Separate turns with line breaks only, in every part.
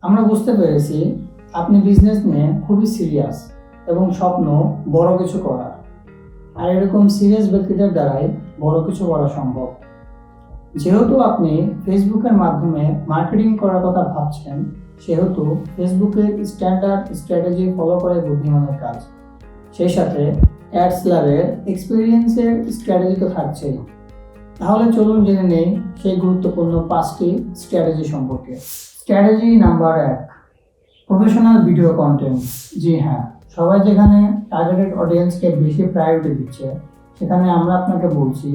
আমরা বুঝতে পেরেছি আপনি বিজনেস নিয়ে খুবই সিরিয়াস এবং স্বপ্ন বড় কিছু করার। আর এরকম সিরিয়াস ব্যক্তিদের দ্বারাই বড় কিছু করা সম্ভব। যেহেতু আপনি ফেসবুকের মাধ্যমে মার্কেটিং করার কথা ভাবছেন, সেহেতু ফেসবুকের স্ট্যান্ডার্ড স্ট্র্যাটেজি ফলো করে বুদ্ধিমানের কাজ। সেই সাথে অ্যাডস ল্যাবের এক্সপিরিয়েন্সের স্ট্র্যাটেজি তো থাকছেই। তাহলে চলুন জেনে নেই সেই গুরুত্বপূর্ণ 5টি স্ট্র্যাটেজি সম্পর্কে। Strategy number 1, professional video content. জি হ্যাঁ, সবাই যেখানে টার্গেটেড অডিয়েন্সকে বেশি প্রায়োরিটি দিচ্ছে, সেখানে আমরা আপনাকে বলছি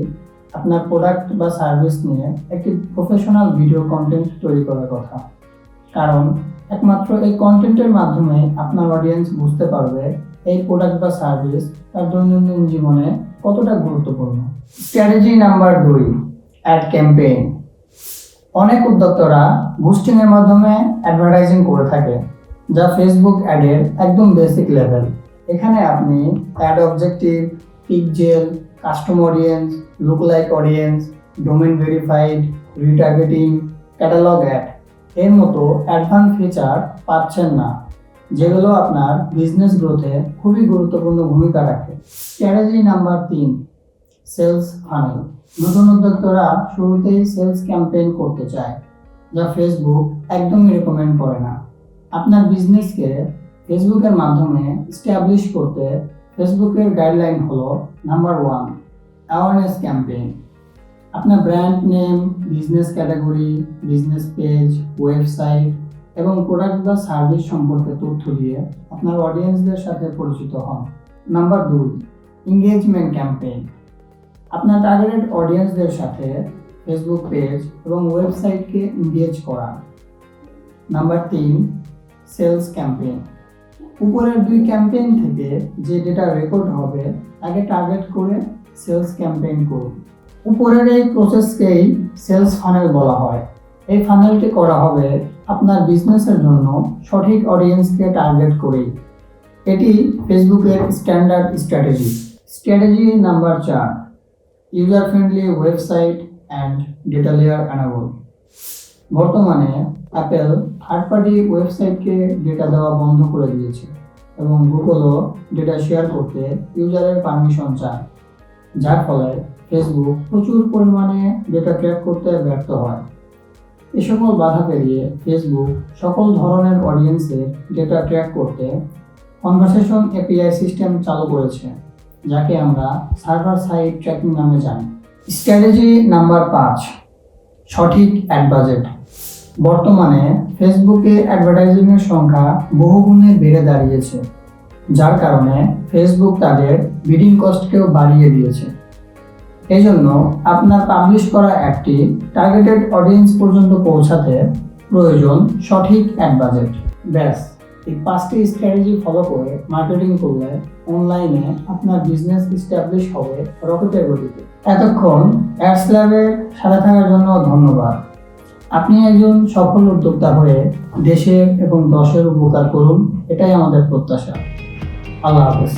আপনার প্রোডাক্ট বা সার্ভিস নিয়ে একটি প্রফেশনাল ভিডিও কন্টেন্ট তৈরি করার কথা। কারণ একমাত্র এই কন্টেন্টের মাধ্যমে আপনার অডিয়েন্স বুঝতে পারবে এই প্রোডাক্ট বা সার্ভিস তার দৈনন্দিন জীবনে কতটা গুরুত্বপূর্ণ। Strategy number 2, ad campaign. অনেক উদ্যোক্তারা বুস্টিং এর মাধ্যমে অ্যাডভার্টাইজিং করে থাকে, যা ফেসবুক অ্যাডের একদম বেসিক লেভেল। এখানে আপনি ad objective, pixel, custom audience, look like audience, domain verified, retargeting, catalog ad এর মতো অ্যাডভান্স ফিচার পাচ্ছেন না, যেগুলো আপনার বিজনেস গ্রোথে খুবই গুরুত্বপূর্ণ ভূমিকা রাখে। Strategy number 3, sales funnel. নতুন উদ্যোক্তারা শুরুতেই সেলস ক্যাম্পেইন করতে চায়, যা ফেসবুক একদমই রেকমেন্ড করে না। আপনার বিজনেসকে ফেসবুকের মাধ্যমে এস্টাবলিশ করতে ফেসবুকের গাইডলাইন হলো নাম্বার 1, অ্যাওয়ারনেস ক্যাম্পেইন। আপনার brand name, business category, business page, website এবং প্রোডাক্ট বা সার্ভিস সম্পর্কে তথ্য দিয়ে আপনার অডিয়েন্সদের সাথে পরিচিত হন। Number 2, engagement campaign. আপনার টার্গেটেড অডিয়েন্সদের সাথে ফেসবুক পেজ এবং ওয়েবসাইটকে এঙ্গেজ করা। Number 3, sales campaign. উপরের 2 ক্যাম্পেইন থেকে যে ডেটা রেকর্ড হবে তাকে টার্গেট করে সেলস ক্যাম্পেইন করুন। উপরের এই প্রসেসকেই সেলস ফানেল বলা হয়। এই ফানেলটি করা হবে আপনার বিজনেসের জন্য সঠিক অডিয়েন্সকে টার্গেট করেই। এটি ফেসবুকের standard strategy. Strategy number 4, user friendly website and data layer enable. বর্তমানে অ্যাপেল থার্ড পার্টি ওয়েবসাইটকে ডেটা দেওয়া বন্ধ করে দিয়েছে এবং গুগলও ডেটা শেয়ার করতে ইউজারের পারমিশন চায়, যার ফলে ফেসবুক প্রচুর পরিমাণে ডেটা ট্র্যাক করতে ব্যর্থ হয়। এ সকল বাধা পেরিয়ে ফেসবুক সকল ধরনের অডিয়েন্সের ডেটা ট্র্যাক করতে কনভারসেশন এপিআই সিস্টেম চালু করেছে, যাকে আমরা সার্ভার সাইড ট্র্যাকিং নামে জানি। স্ট্র্যাটেজি নাম্বার 5, সঠিক অ্যাড বাজেট। বর্তমানে ফেসবুকে অ্যাডভার্টাইজিংয়ের সংখ্যা বহুগুণে বেড়ে দাঁড়িয়েছে, যার কারণে ফেসবুক তাদের বিডিং কস্টকেও বাড়িয়ে দিয়েছে। এজন্য আপনার পাবলিশ করা অ্যাডটি টার্গেটেড অডিয়েন্স পর্যন্ত পৌঁছাতে প্রয়োজন সঠিক অ্যাড বাজেট। ব্যাস, এই 5টি স্ট্র্যাটেজি ফলো করে মার্কেটিং করলে অনলাইনে আপনার বিজনেস এস্টাবলিশ হবে রকেটের গতিতে। এতক্ষণ অ্যাডস ল্যাবের সাথে থাকার জন্য ধন্যবাদ। আপনি একজন সফল উদ্যোক্তা হয়ে দেশের এবং দশের উপকার করুন, এটাই আমাদের প্রত্যাশা। আল্লাহ হাফেজ।